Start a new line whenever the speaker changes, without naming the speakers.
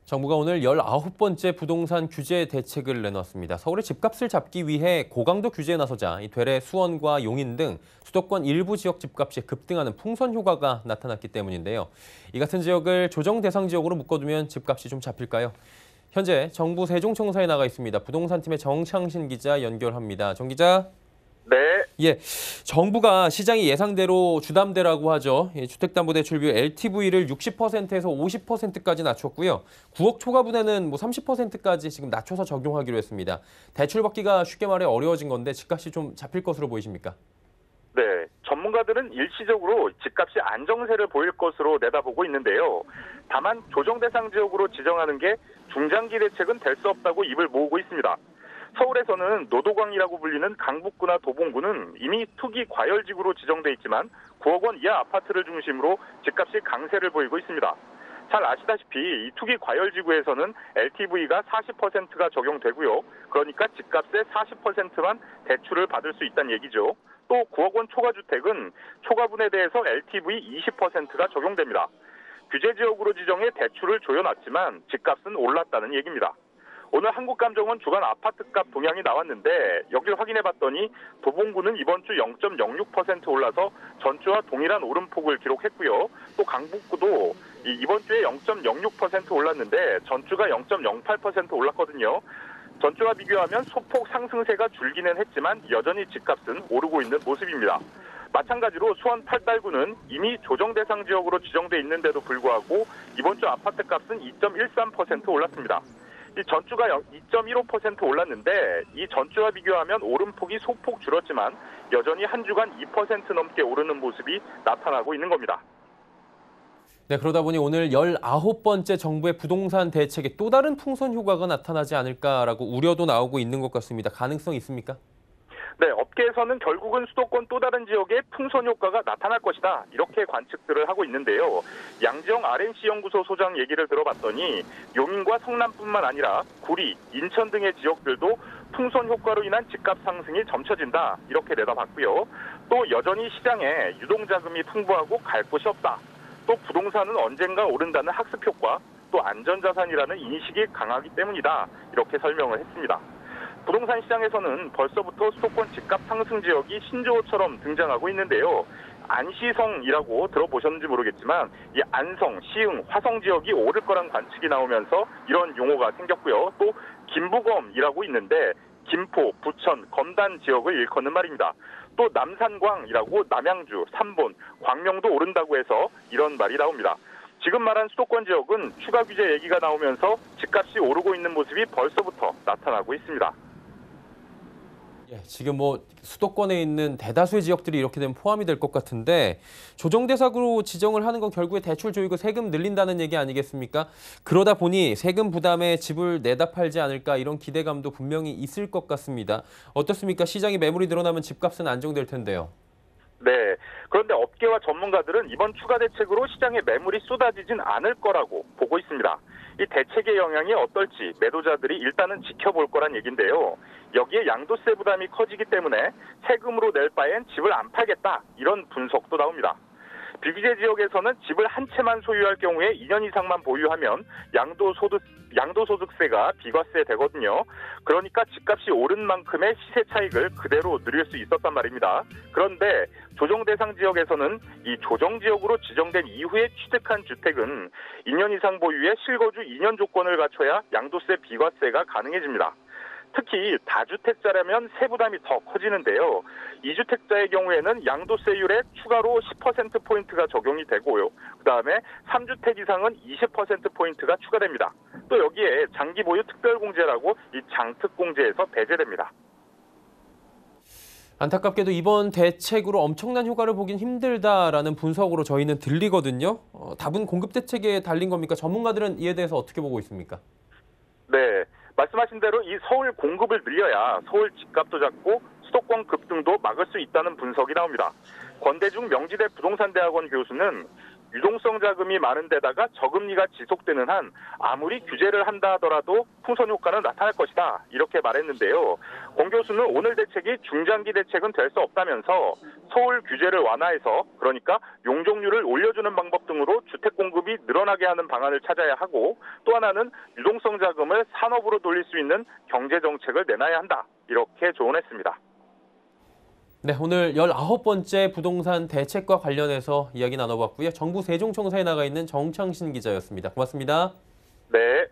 정부가 오늘 19번째 부동산 규제 대책을 내놨습니다. 서울의 집값을 잡기 위해 고강도 규제에 나서자 되레 수원과 용인 등 수도권 일부 지역 집값이 급등하는 풍선 효과가 나타났기 때문인데요. 이 같은 지역을 조정 대상 지역으로 묶어두면 집값이 좀 잡힐까요? 현재 정부 세종청사에 나가 있습니다. 부동산팀의 정창신 기자 연결합니다. 정 기자.
네,
예, 정부가 시장이 예상대로 주담대라고 하죠. 주택담보대출비율 LTV를 60%에서 50%까지 낮췄고요. 9억 초과분에는 30%까지 지금 낮춰서 적용하기로 했습니다. 대출 받기가 쉽게 말해 어려워진 건데 집값이 좀 잡힐 것으로 보이십니까?
네. 전문가들은 일시적으로 집값이 안정세를 보일 것으로 내다보고 있는데요. 다만 조정 대상 지역으로 지정하는 게 중장기 대책은 될 수 없다고 입을 모으고 있습니다. 서울에서는 노도광이라고 불리는 강북구나 도봉구는 이미 투기 과열지구로 지정돼 있지만 9억 원 이하 아파트를 중심으로 집값이 강세를 보이고 있습니다. 잘 아시다시피 이 투기 과열지구에서는 LTV가 40%가 적용되고요. 그러니까 집값의 40%만 대출을 받을 수 있다는 얘기죠. 또 9억 원 초과주택은 초과분에 대해서 LTV 20%가 적용됩니다. 규제 지역으로 지정해 대출을 조여놨지만 집값은 올랐다는 얘기입니다. 오늘 한국감정원 주간 아파트값 동향이 나왔는데 여기를 확인해봤더니 도봉구는 이번 주 0.06% 올라서 전주와 동일한 오름폭을 기록했고요. 또 강북구도 이번 주에 0.06% 올랐는데 전주가 0.08% 올랐거든요. 전주와 비교하면 소폭 상승세가 줄기는 했지만 여전히 집값은 오르고 있는 모습입니다. 마찬가지로 수원 팔달구는 이미 조정 대상 지역으로 지정돼 있는데도 불구하고 이번 주 아파트값은 2.13% 올랐습니다. 이 전주가 2.15% 올랐는데 이 전주와 비교하면 오름폭이 소폭 줄었지만 여전히 한 주간 2% 넘게 오르는 모습이 나타나고 있는 겁니다.
네, 그러다 보니 오늘 19번째 정부의 부동산 대책에 또 다른 풍선 효과가 나타나지 않을까라고 우려도 나오고 있는 것 같습니다. 가능성 있습니까?
네, 업계에서는 결국은 수도권 또 다른 지역에 풍선 효과가 나타날 것이다. 이렇게 관측들을 하고 있는데요. 양지영 RNC 연구소 소장 얘기를 들어봤더니 용인과 성남뿐만 아니라 구리, 인천 등의 지역들도 풍선 효과로 인한 집값 상승이 점쳐진다. 이렇게 내다봤고요. 또 여전히 시장에 유동자금이 풍부하고 갈 곳이 없다. 또 부동산은 언젠가 오른다는 학습 효과, 또 안전자산이라는 인식이 강하기 때문이다. 이렇게 설명을 했습니다. 부동산 시장에서는 벌써부터 수도권 집값 상승 지역이 신조어처럼 등장하고 있는데요. 안시성이라고 들어보셨는지 모르겠지만 이 안성, 시흥, 화성 지역이 오를 거란 관측이 나오면서 이런 용어가 생겼고요. 또 김부검이라고 있는데 김포, 부천, 검단 지역을 일컫는 말입니다. 또 남산광이라고 남양주, 삼본, 광명도 오른다고 해서 이런 말이 나옵니다. 지금 말한 수도권 지역은 추가 규제 얘기가 나오면서 집값이 오르고 있는 모습이 벌써부터 나타나고 있습니다.
예, 지금 수도권에 있는 대다수의 지역들이 이렇게 되면 포함이 될 것 같은데 조정 대상으로 지정을 하는 건 결국에 대출 조이고 세금 늘린다는 얘기 아니겠습니까? 그러다 보니 세금 부담에 집을 내다 팔지 않을까 이런 기대감도 분명히 있을 것 같습니다. 어떻습니까? 시장에 매물이 늘어나면 집값은 안정될 텐데요.
네. 그런데 업계와 전문가들은 이번 추가 대책으로 시장에 매물이 쏟아지진 않을 거라고 보고 있습니다. 이 대책의 영향이 어떨지 매도자들이 일단은 지켜볼 거란 얘기인데요. 여기에 양도세 부담이 커지기 때문에 세금으로 낼 바엔 집을 안 팔겠다 이런 분석도 나옵니다. 비규제 지역에서는 집을 한 채만 소유할 경우에 2년 이상만 보유하면 양도소득세가 비과세 되거든요. 그러니까 집값이 오른 만큼의 시세 차익을 그대로 누릴 수 있었단 말입니다. 그런데 조정 대상 지역에서는 이 조정 지역으로 지정된 이후에 취득한 주택은 2년 이상 보유에 실거주 2년 조건을 갖춰야 양도세 비과세가 가능해집니다. 특히 다주택자라면 세부담이 더 커지는데요. 2주택자의 경우에는 양도세율에 추가로 10%포인트가 적용이 되고요. 그다음에 3주택 이상은 20%포인트가 추가됩니다. 또 여기에 장기보유 특별공제라고 이 장특공제에서 배제됩니다.
안타깝게도 이번 대책으로 엄청난 효과를 보긴 힘들다라는 분석으로 저희는 들리거든요. 답은 공급 대책에 달린 겁니까? 전문가들은 이에 대해서 어떻게 보고 있습니까?
네. 말씀하신 대로 이 서울 공급을 늘려야 서울 집값도 잡고 수도권 급등도 막을 수 있다는 분석이 나옵니다. 권대중 명지대 부동산대학원 교수는 유동성 자금이 많은 데다가 저금리가 지속되는 한 아무리 규제를 한다 하더라도 풍선 효과는 나타날 것이다. 이렇게 말했는데요. 권 교수는 오늘 대책이 중장기 대책은 될 수 없다면서 서울 규제를 완화해서 그러니까 용적률을 올려주는 방법 등으로 주택 공급이 늘어나게 하는 방안을 찾아야 하고, 또 하나는 유동성 자금을 산업으로 돌릴 수 있는 경제 정책을 내놔야 한다. 이렇게 조언했습니다.
네, 오늘 19번째 부동산 대책과 관련해서 이야기 나눠봤고요. 정부 세종청사에 나가 있는 정창신 기자였습니다. 고맙습니다.
네.